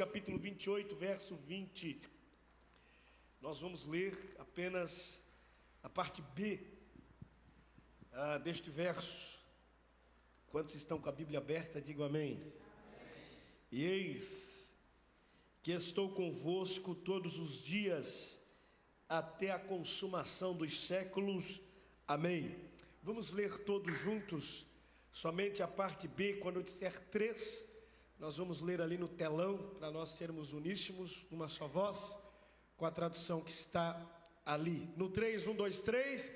capítulo 28, verso 20. Nós vamos ler apenas a parte B deste verso. Quantos estão com a Bíblia aberta, digam amém. E eis que estou convosco todos os dias, até a consumação dos séculos. Amém. Vamos ler todos juntos, somente a parte B. Quando eu disser 3, nós vamos ler ali no telão, para nós sermos uníssimos, numa só voz, com a tradução que está ali. No 3, 1, 2, 3.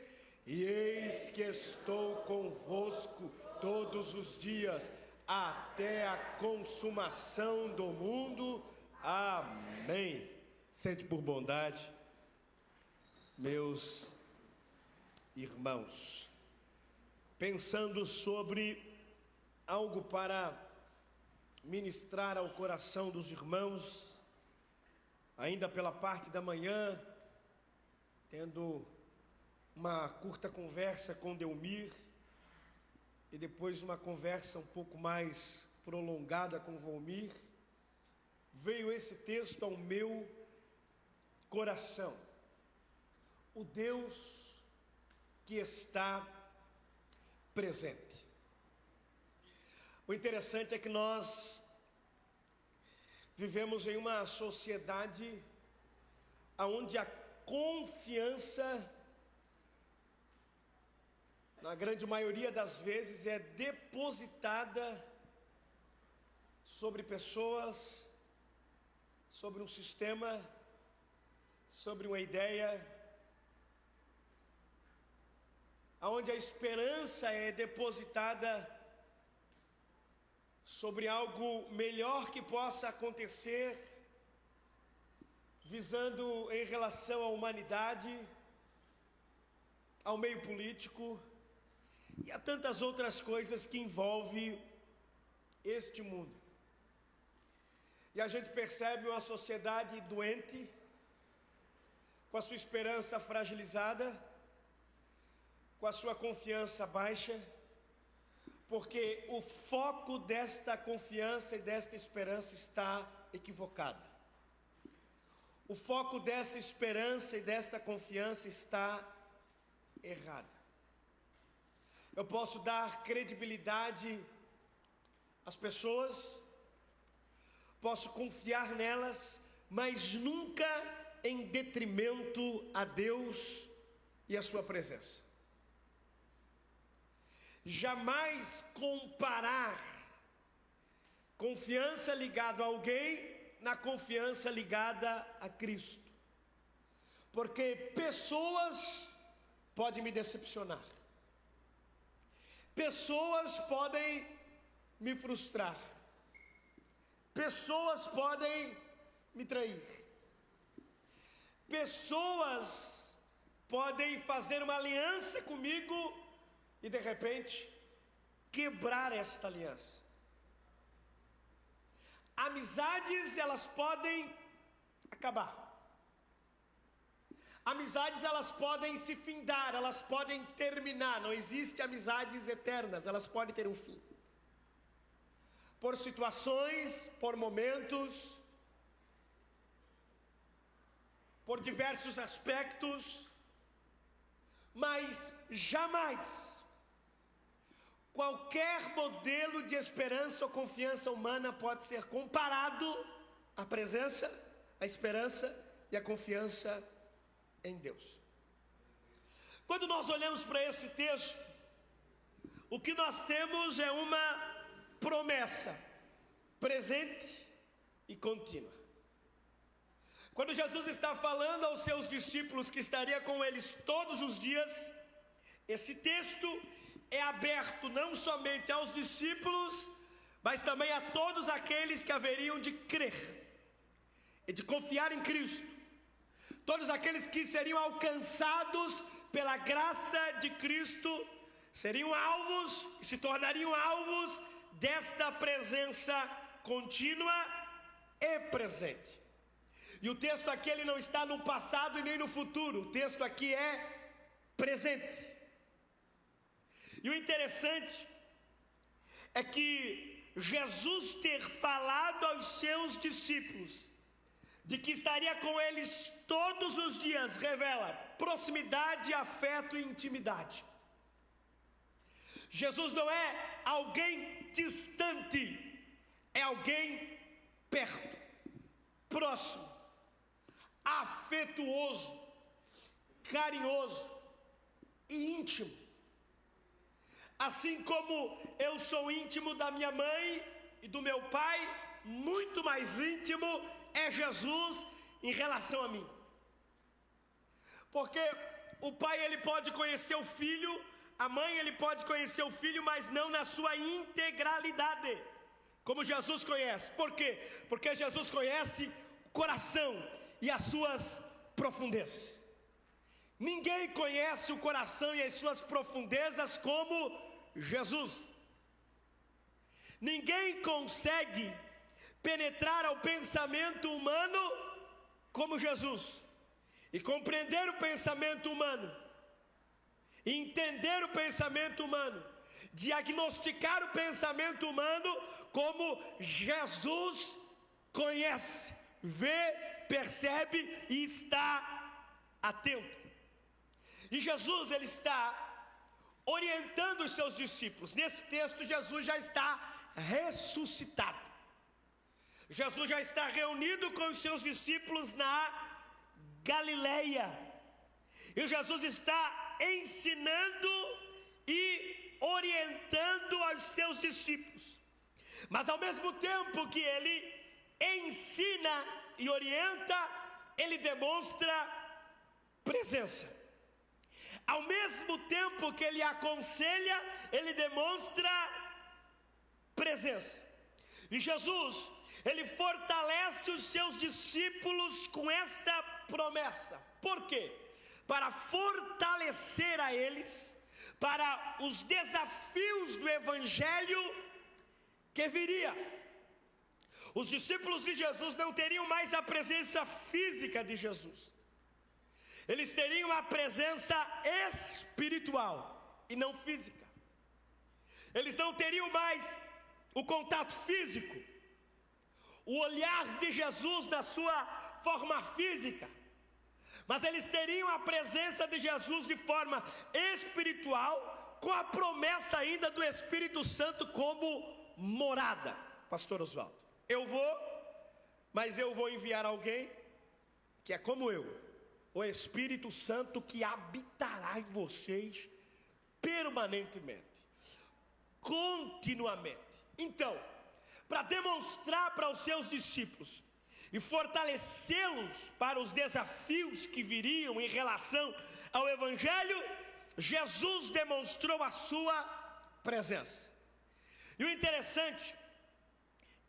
E eis que estou convosco todos os dias, até a consumação do mundo. Amém. Sente por bondade, meus irmãos. Pensando sobre algo para ministrar ao coração dos irmãos, ainda pela parte da manhã, tendo uma curta conversa com Delmir, e depois uma conversa um pouco mais prolongada com Volmir, veio esse texto ao meu coração: o Deus que está presente. O interessante é que nós vivemos em uma sociedade onde a confiança, na grande maioria das vezes, é depositada sobre pessoas, sobre um sistema, sobre uma ideia, onde a esperança é depositada sobre algo melhor que possa acontecer, visando em relação à humanidade, ao meio político e a tantas outras coisas que envolvem este mundo. E a gente percebe uma sociedade doente, com a sua esperança fragilizada, com a sua confiança baixa, porque o foco desta confiança e desta esperança está equivocado. O foco dessa esperança e desta confiança está errado. Eu posso dar credibilidade às pessoas, posso confiar nelas, mas nunca em detrimento a Deus e a sua presença. Jamais comparar confiança ligada a alguém na confiança ligada a Cristo, porque pessoas podem me decepcionar, pessoas podem me frustrar, pessoas podem me trair, pessoas podem fazer uma aliança comigo e de repente quebrar esta aliança. Amizades, elas podem acabar. Amizades, elas podem se findar, elas podem terminar. Não existe amizades eternas, elas podem ter um fim. Por situações, por momentos, por diversos aspectos, mas jamais qualquer modelo de esperança ou confiança humana pode ser comparado à presença, à esperança e à confiança em Deus. Quando nós olhamos para esse texto, o que nós temos é uma promessa presente e contínua. Quando Jesus está falando aos seus discípulos que estaria com eles todos os dias, esse texto é aberto não somente aos discípulos, mas também a todos aqueles que haveriam de crer e de confiar em Cristo, todos aqueles que seriam alcançados pela graça de Cristo, seriam alvos e se tornariam alvos desta presença contínua e presente. E o texto aqui, ele não está no passado e nem no futuro, o texto aqui é presente. E o interessante é que Jesus ter falado aos seus discípulos de que estaria com eles todos os dias, revela proximidade, afeto e intimidade. Jesus não é alguém distante, é alguém perto, próximo, afetuoso, carinhoso e íntimo. Assim como eu sou íntimo da minha mãe e do meu pai, muito mais íntimo é Jesus em relação a mim. Porque o pai, ele pode conhecer o filho, a mãe, ele pode conhecer o filho, mas não na sua integralidade, como Jesus conhece. Por quê? Porque Jesus conhece o coração e as suas profundezas. Ninguém conhece o coração e as suas profundezas como Jesus. Ninguém consegue penetrar ao pensamento humano como Jesus, e compreender o pensamento humano, entender o pensamento humano, diagnosticar o pensamento humano como Jesus conhece, vê, percebe e está atento. E Jesus, ele está orientando os seus discípulos. Nesse texto, Jesus já está ressuscitado. Jesus já está reunido com os seus discípulos na Galileia. E Jesus está ensinando e orientando aos seus discípulos. Mas ao mesmo tempo que ele ensina e orienta, ele demonstra presença. Ao mesmo tempo que ele aconselha, ele demonstra presença. E Jesus, ele fortalece os seus discípulos com esta promessa. Por quê? Para fortalecer a eles, para os desafios do evangelho que viria. Os discípulos de Jesus não teriam mais a presença física de Jesus. Eles teriam a presença espiritual e não física. Eles não teriam mais o contato físico, o olhar de Jesus na sua forma física, mas eles teriam a presença de Jesus de forma espiritual, com a promessa ainda do Espírito Santo como morada. Pastor Oswaldo, eu vou, mas eu vou enviar alguém que é como eu, o Espírito Santo, que habitará em vocês permanentemente, continuamente. Então, para demonstrar para os seus discípulos e fortalecê-los para os desafios que viriam em relação ao Evangelho, Jesus demonstrou a sua presença. E o interessante é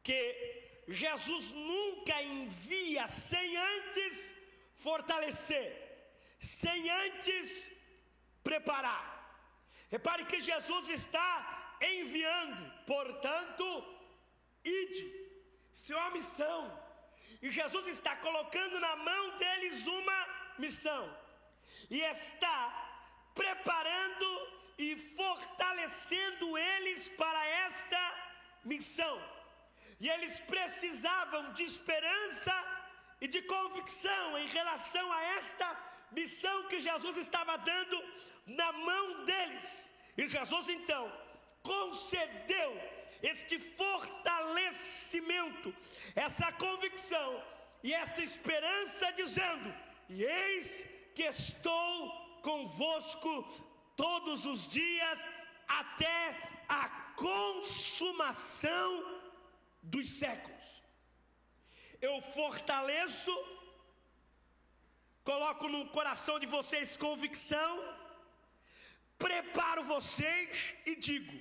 que Jesus nunca envia sem antes fortalecer, sem antes preparar. Repare que Jesus está enviando, portanto, ide, isso é uma missão, e Jesus está colocando na mão deles uma missão, e está preparando e fortalecendo eles para esta missão. E eles precisavam de esperança e de convicção em relação a esta missão que Jesus estava dando na mão deles. E Jesus então concedeu este fortalecimento, essa convicção e essa esperança, dizendo: e eis que estou convosco todos os dias até a consumação dos séculos. Eu fortaleço, coloco no coração de vocês convicção, preparo vocês e digo: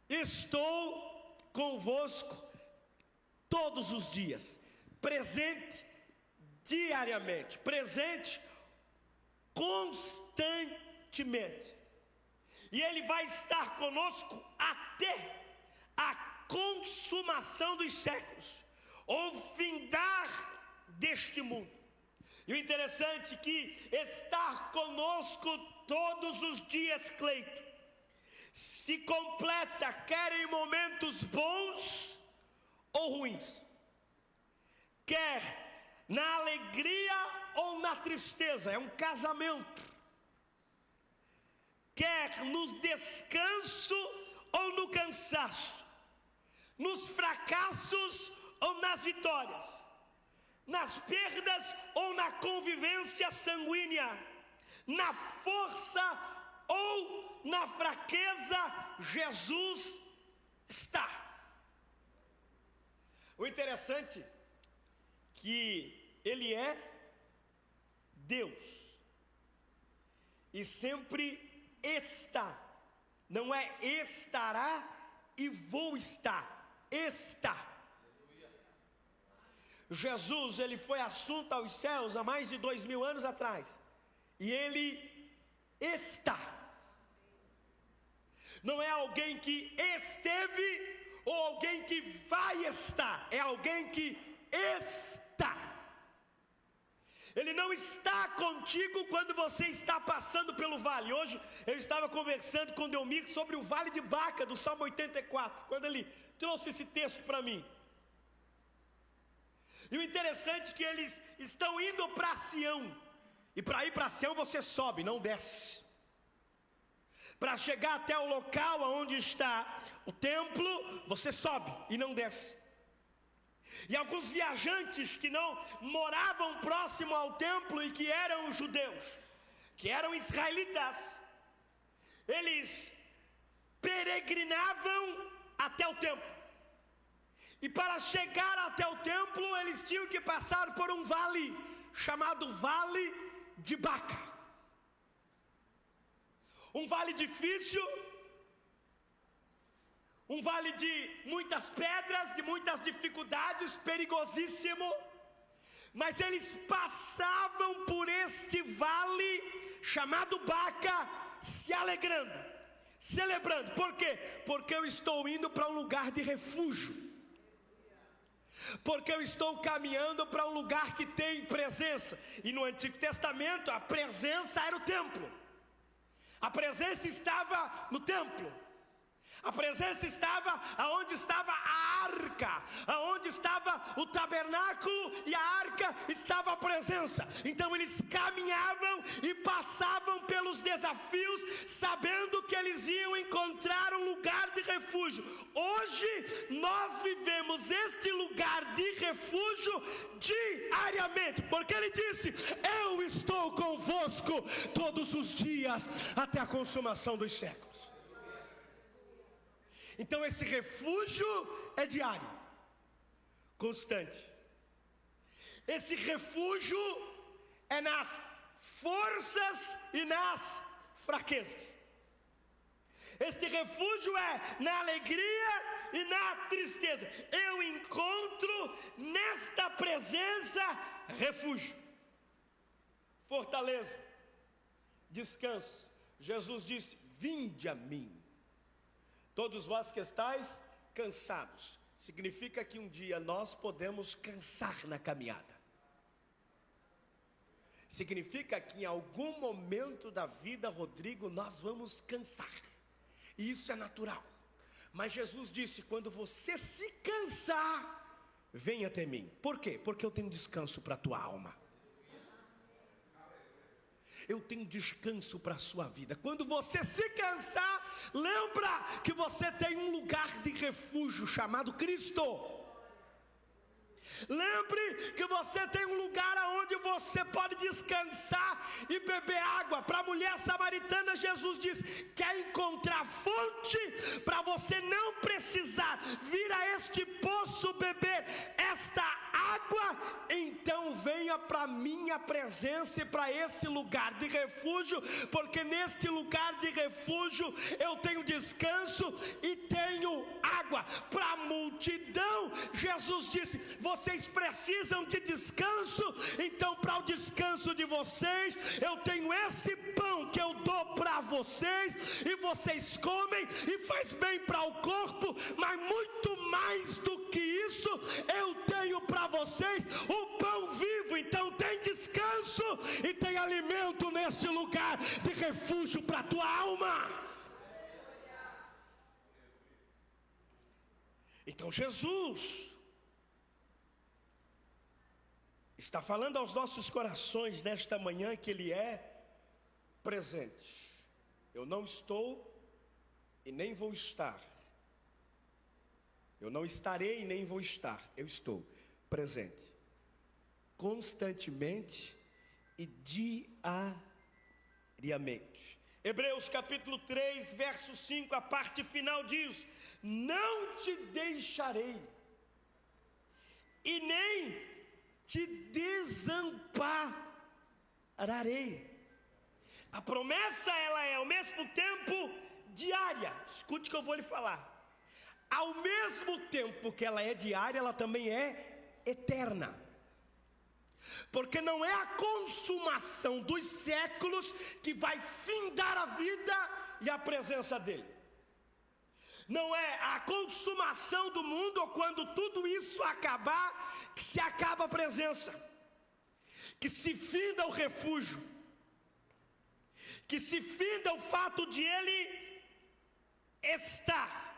estou convosco todos os dias, presente diariamente, presente constantemente. E Ele vai estar conosco até a consumação dos séculos, ou findar deste mundo. E o interessante é que estar conosco todos os dias, Cleito, se completa quer em momentos bons ou ruins, quer na alegria ou na tristeza, é um casamento, quer no descanso ou no cansaço, nos fracassos ou nas vitórias, nas perdas ou na convivência sanguínea, na força ou na fraqueza, Jesus está. O interessante é que Ele é Deus e sempre está, não é estará e vou estar, está. Jesus, Ele foi assunto aos céus há mais de 2000 anos atrás, e Ele está. Não é alguém que esteve ou alguém que vai estar, é alguém que está. Ele não está contigo quando você está passando pelo vale. Hoje eu estava conversando com Delmir sobre o vale de Baca, do Salmo 84, quando ele trouxe esse texto para mim. E o interessante é que eles estão indo para Sião, e para ir para Sião você sobe, não desce. Para chegar até o local onde está o templo, você sobe e não desce. E alguns viajantes que não moravam próximo ao templo e que eram judeus, que eram israelitas, eles peregrinavam até o templo. E para chegar até o templo, eles tinham que passar por um vale chamado Vale de Baca. Um vale difícil, um vale de muitas pedras, de muitas dificuldades, perigosíssimo. Mas eles passavam por este vale chamado Baca, se alegrando, celebrando. Por quê? Porque eu estou indo para um lugar de refúgio. Porque eu estou caminhando para um lugar que tem presença. E no Antigo Testamento a presença era o templo. A presença estava no templo. A presença estava aonde estava a arca, aonde estava o tabernáculo, e a arca estava a presença. Então eles caminhavam e passavam pelos desafios, sabendo que eles iam encontrar um lugar de refúgio. Hoje nós vivemos este lugar de refúgio diariamente, porque Ele disse: eu estou convosco todos os dias até a consumação dos séculos. Então esse refúgio é diário, constante. Esse refúgio é nas forças e nas fraquezas. Este refúgio é na alegria e na tristeza. Eu encontro nesta presença refúgio, fortaleza, descanso. Jesus disse: vinde a mim, todos vós que estáis cansados. Significa que um dia nós podemos cansar na caminhada. Significa que em algum momento da vida, Rodrigo, nós vamos cansar. E isso é natural. Mas Jesus disse: quando você se cansar, venha até mim. Por quê? Porque eu tenho descanso para a tua alma. Eu tenho descanso para a sua vida. Quando você se cansar, lembra que você tem um lugar de refúgio chamado Cristo. Lembre que você tem um lugar onde você pode descansar e beber água. Para a mulher samaritana, Jesus diz: quer encontrar fonte para você não precisar vir a este poço beber esta água? Então venha para a minha presença e para esse lugar de refúgio, porque neste lugar de refúgio eu tenho descanso e tenho água. Para a multidão, Jesus disse: vocês precisam de descanso, então para o descanso de vocês eu tenho esse pão que eu dou para vocês, e vocês comem e faz bem para o corpo, mas muito mais do que isso, eu tenho para vocês o pão vivo. Então tem descanso e tem alimento nesse lugar de refúgio para a tua alma. Então Jesus está falando aos nossos corações nesta manhã que Ele é presente. Eu não estou e nem vou estar. Eu não estarei e nem vou estar. Eu estou presente, constantemente e diariamente. Hebreus capítulo 3, verso 5, a parte final diz: não te deixarei e nem te desampararei. A promessa, ela é ao mesmo tempo diária. Escute o que eu vou lhe falar. Ao mesmo tempo que ela é diária, ela também é eterna. Porque não é a consumação dos séculos que vai findar a vida e a presença dele. Não é a consumação do mundo, ou quando tudo isso acabar, que se acaba a presença, que se finda o refúgio, que se finda o fato de ele estar.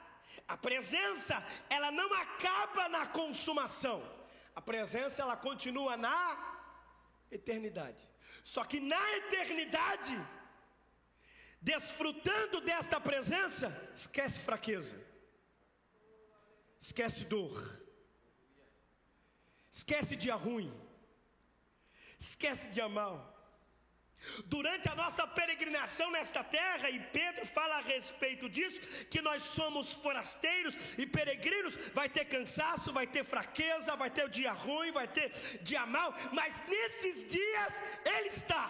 A presença, ela não acaba na consumação. A presença, ela continua na eternidade. Só que na eternidade, desfrutando desta presença, esquece fraqueza, esquece dor, esquece dia ruim, esquece dia mal. Durante a nossa peregrinação nesta terra, e Pedro fala a respeito disso, que nós somos forasteiros e peregrinos, vai ter cansaço, vai ter fraqueza, vai ter o dia ruim, vai ter dia mau, mas nesses dias Ele está.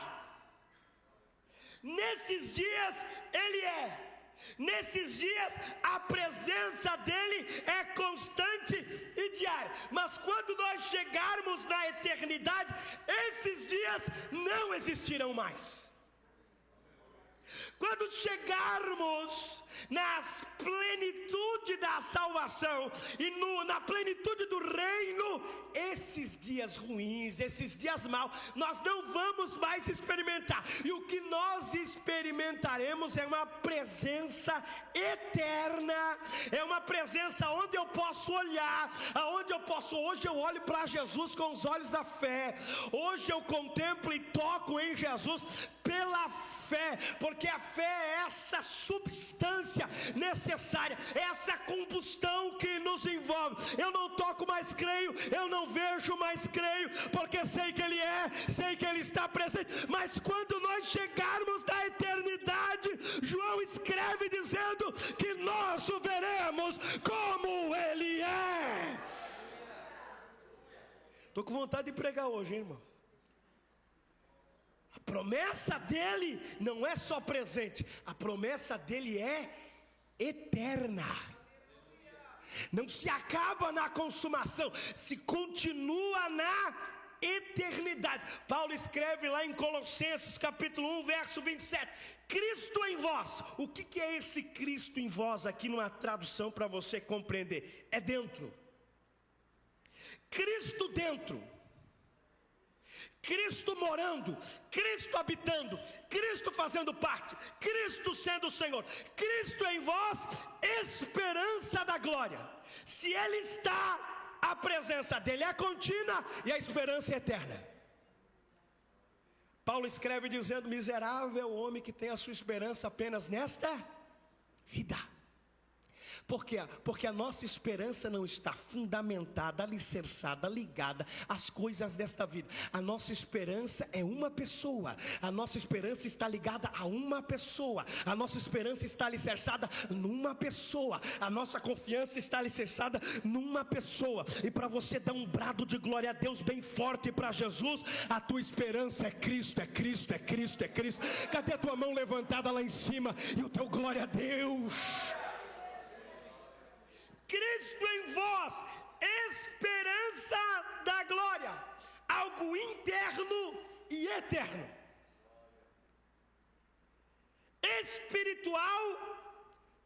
Nesses dias Ele é. Nesses dias a presença dele é constante e diária. Mas quando nós chegarmos na eternidade, esses dias não existirão mais. Quando chegarmos na plenitude da salvação e na plenitude do reino, esses dias ruins, esses dias maus, nós não vamos mais experimentar. E o que nós experimentaremos é uma presença eterna, é uma presença onde eu posso olhar, aonde eu posso, hoje eu olho para Jesus com os olhos da fé, hoje eu contemplo e toco em Jesus pela fé, porque a fé é essa substância necessária, é essa combustão que nos envolve. Eu não toco, mas creio, eu não vejo, mas creio, porque sei que Ele é, sei que Ele está presente. Mas quando nós chegarmos na eternidade, João escreve dizendo que nós o veremos como Ele é. Estou com vontade de pregar hoje, hein, irmão? A promessa dele não é só presente, a promessa dele é eterna. Não se acaba na consumação, se continua na eternidade. Paulo escreve lá em Colossenses capítulo 1, verso 27. Cristo em vós. O que é esse Cristo em vós aqui numa tradução para você compreender? É dentro. Cristo dentro. Cristo morando, Cristo habitando, Cristo fazendo parte, Cristo sendo o Senhor, Cristo em vós, esperança da glória. Se Ele está, a presença dEle é contínua e a esperança é eterna. Paulo escreve dizendo: miserável homem que tem a sua esperança apenas nesta vida. Por quê? Porque a nossa esperança não está fundamentada, alicerçada, ligada às coisas desta vida. A nossa esperança é uma pessoa. A nossa esperança está ligada a uma pessoa. A nossa esperança está alicerçada numa pessoa. A nossa confiança está alicerçada numa pessoa. E para você dar um brado de glória a Deus bem forte para Jesus, a tua esperança é Cristo, é Cristo, é Cristo, é Cristo. Cadê a tua mão levantada lá em cima? E o teu glória a Deus? Cristo em vós, esperança da glória, algo interno e eterno, espiritual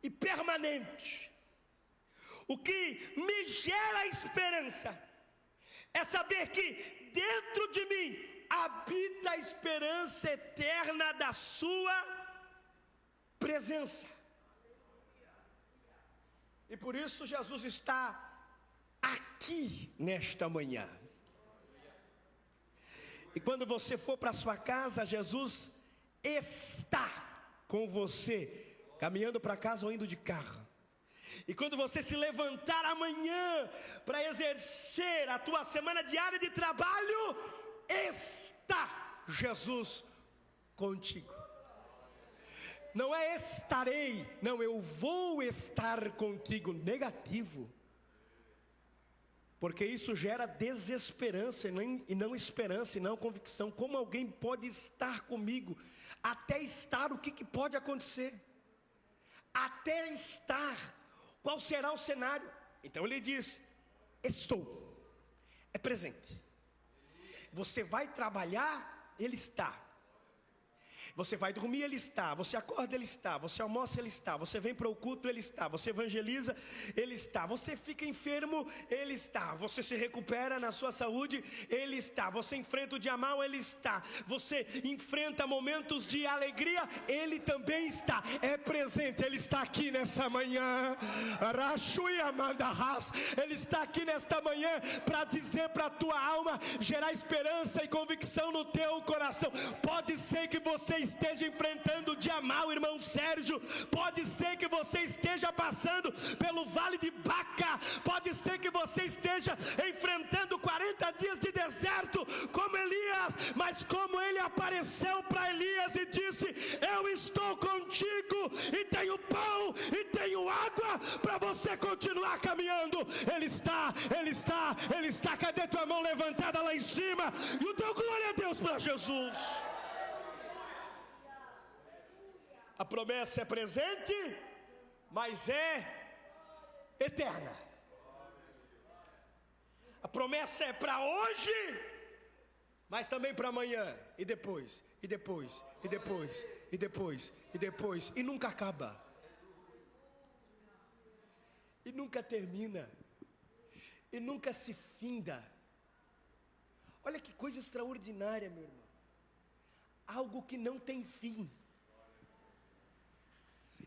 e permanente. O que me gera esperança é saber que dentro de mim habita a esperança eterna da sua presença. E por isso Jesus está aqui nesta manhã. E quando você for para sua casa, Jesus está com você, caminhando para casa ou indo de carro. E quando você se levantar amanhã para exercer a tua semana diária de trabalho, está Jesus contigo. Não é estarei, não, eu vou estar contigo, negativo. Porque isso gera desesperança e não esperança e não convicção. Como alguém pode estar comigo? Até estar, o que pode acontecer? Até estar, qual será o cenário? Então ele diz, estou, é presente. Você vai trabalhar, ele está. Você vai dormir, ele está. Você acorda, ele está. Você almoça, ele está. Você vem para o culto, ele está. Você evangeliza, ele está. Você fica enfermo, ele está. Você se recupera na sua saúde, ele está. Você enfrenta o dia mal, ele está. Você enfrenta momentos de alegria, ele também está. É presente, ele está aqui nessa manhã. Ele está aqui nesta manhã para dizer para a tua alma, gerar esperança e convicção no teu coração. Pode ser que você esteja enfrentando o dia mal, irmão Sérgio. Pode ser que você esteja passando pelo vale de Baca. Pode ser que você esteja enfrentando 40 dias de deserto como Elias. Mas como ele apareceu para Elias e disse, eu estou contigo e tenho pão e tenho água para você continuar caminhando. Ele está. Cadê tua mão levantada lá em cima? E o teu glória a Deus para Jesus. A promessa é presente, mas é eterna. A promessa é para hoje, mas também para amanhã, e depois, e depois, e depois, e depois, e depois, e nunca acaba. E nunca termina. E nunca se finda. Olha que coisa extraordinária, meu irmão. Algo que não tem fim.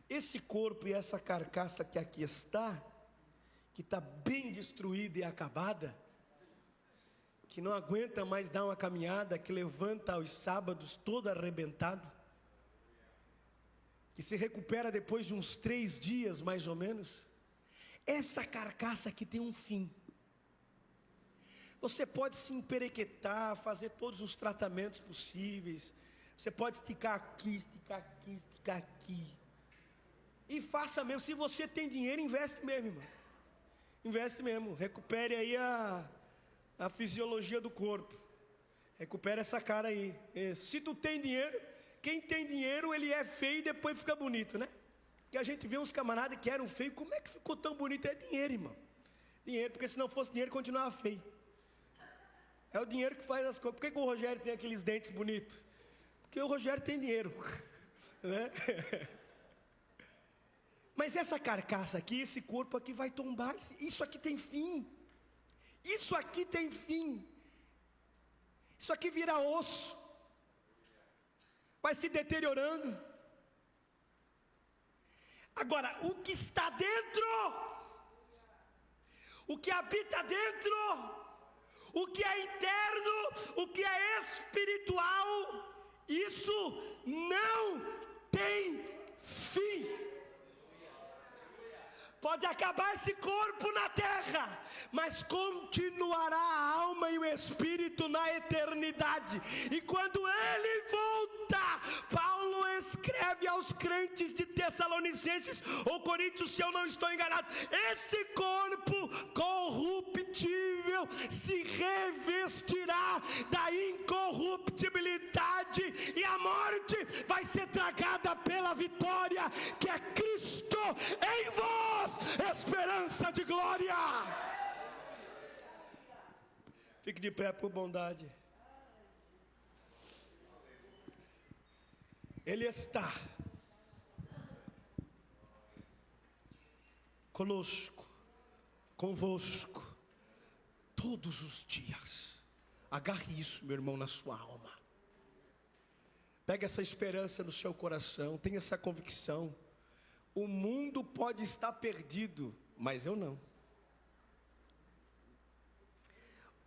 Esse corpo e essa carcaça que aqui está, que está bem destruída e acabada, que não aguenta mais dar uma caminhada, que levanta aos sábados todo arrebentado, que se recupera depois de uns 3 dias mais ou menos, essa carcaça aqui tem um fim. Você pode se emperequetar, fazer todos os tratamentos possíveis, você pode esticar aqui, esticar aqui, esticar aqui, e faça mesmo. Se você tem dinheiro, investe mesmo, irmão. Investe mesmo. Recupere aí a fisiologia do corpo. Recupere essa cara aí. Se tu tem dinheiro, quem tem dinheiro, ele é feio e depois fica bonito, né? Porque a gente vê uns camaradas que eram feios. Como é que ficou tão bonito? É dinheiro, irmão. Dinheiro, porque se não fosse dinheiro, continuava feio. É o dinheiro que faz as coisas. Por que o Rogério tem aqueles dentes bonitos? Porque o Rogério tem dinheiro, né? Mas essa carcaça aqui, esse corpo aqui vai tombar. Isso aqui tem fim. Isso aqui tem fim. Isso aqui vira osso. Vai se deteriorando. Agora, o que está dentro, o que habita dentro, o que é interno, o que é espiritual, isso não tem fim. Pode acabar esse corpo na terra, mas continuará a alma e o espírito na eternidade. E quando ele voltar, Paulo escreve aos crentes de Tessalonicenses ou Coríntios, se eu não estou enganado, esse corpo corruptível se revestirá da incorruptibilidade, e a morte vai ser tragada pela vitória que é Cristo em vós, esperança de glória. Fique de pé por bondade. Ele está conosco, convosco, todos os dias. Agarre isso, meu irmão, na sua alma. Pega essa esperança no seu coração, tenha essa convicção. O mundo pode estar perdido, mas eu não.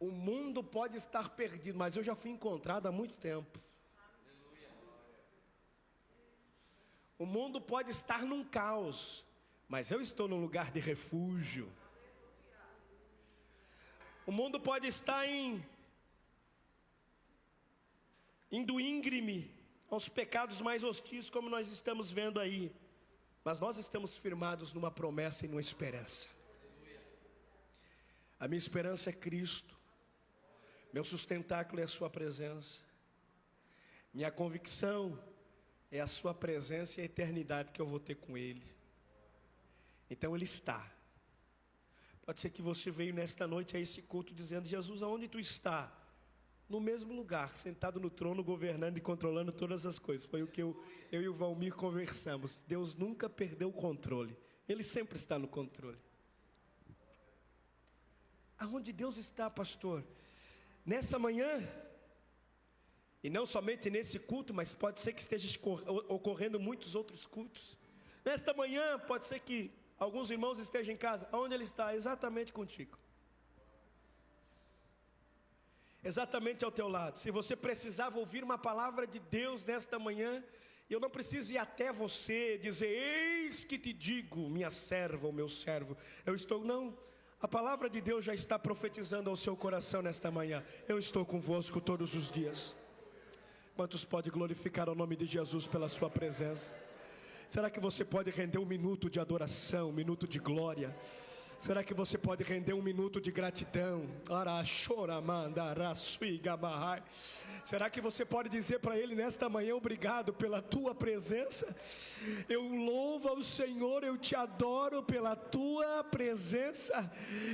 O mundo pode estar perdido, mas eu já fui encontrado há muito tempo. O mundo pode estar num caos, mas eu estou num lugar de refúgio. O mundo pode estar indo íngreme aos pecados mais hostis, como nós estamos vendo aí, mas nós estamos firmados numa promessa e numa esperança. A minha esperança é Cristo, meu sustentáculo é a sua presença, minha convicção é a sua presença e a eternidade que eu vou ter com Ele. Então Ele está. Pode ser que você veio nesta noite a esse culto dizendo: Jesus, aonde tu está? No mesmo lugar, sentado no trono, governando e controlando todas as coisas. Foi o que eu e o Valmir conversamos. Deus nunca perdeu o controle. Ele sempre está no controle. Aonde Deus está, pastor? Nessa manhã, e não somente nesse culto, mas pode ser que esteja ocorrendo muitos outros cultos. Nesta manhã, pode ser que alguns irmãos estejam em casa. Aonde Ele está? Exatamente contigo. Exatamente ao teu lado. Se você precisava ouvir uma palavra de Deus nesta manhã, eu não preciso ir até você dizer: eis que te digo, minha serva ou meu servo. Não. A palavra de Deus já está profetizando ao seu coração nesta manhã. Eu estou convosco todos os dias. Quantos podem glorificar o nome de Jesus pela sua presença? Será que você pode render um minuto de adoração, um minuto de glória? Será que você pode render um minuto de gratidão? Será que você pode dizer para Ele nesta manhã: obrigado pela tua presença? Eu louvo ao Senhor, eu te adoro pela tua presença.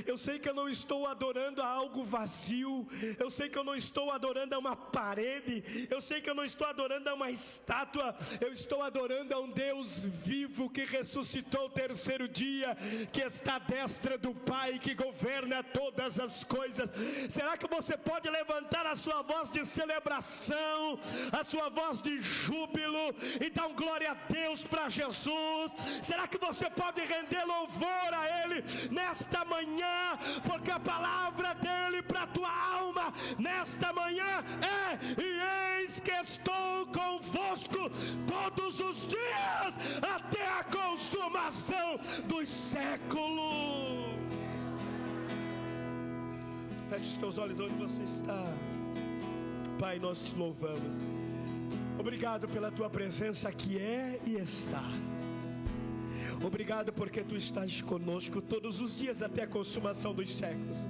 Eu sei que eu não estou adorando a algo vazio. Eu sei que eu não estou adorando a uma parede. Eu sei que eu não estou adorando a uma estátua. Eu estou adorando a um Deus vivo que ressuscitou o terceiro dia, que está à destra do Pai, que governa todas as coisas. Será que você pode levantar a sua voz de celebração, a sua voz de júbilo e dar glória a Deus para Jesus? Será que você pode render louvor a Ele nesta manhã, porque a palavra dEle para a tua alma nesta manhã é: e eis que estou convosco todos os dias até a consumação dos séculos. Feche os teus olhos onde você está. Pai, nós te louvamos. Obrigado pela tua presença que é e está. Obrigado porque tu estás conosco todos os dias até a consumação dos séculos.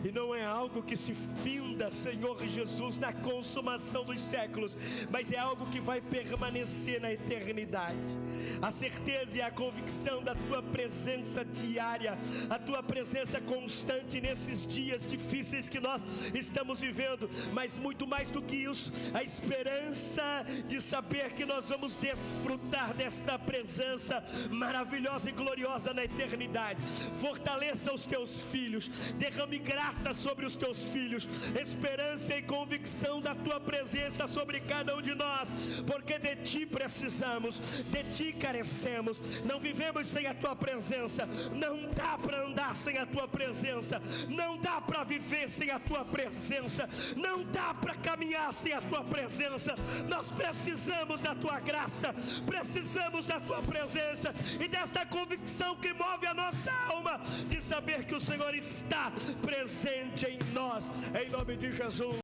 E não é algo que se finda, Senhor Jesus, na consumação dos séculos, mas é algo que vai permanecer na eternidade. A certeza e a convicção da tua presença diária, a tua presença constante nesses dias difíceis que nós estamos vivendo, mas muito mais do que isso, a esperança de saber que nós vamos desfrutar desta presença maravilhosa e gloriosa na eternidade. Fortaleça os teus filhos, derrame graça sobre os teus filhos, esperança e convicção da tua presença sobre cada um de nós, porque de ti precisamos, de ti carecemos, não vivemos sem a tua presença, não dá para andar sem a tua presença, não dá para viver sem a tua presença, não dá para caminhar sem a tua presença. Nós precisamos da tua graça, precisamos da tua presença e desta convicção que move a nossa alma, de saber que o Senhor está presente em nós, em nome de Jesus.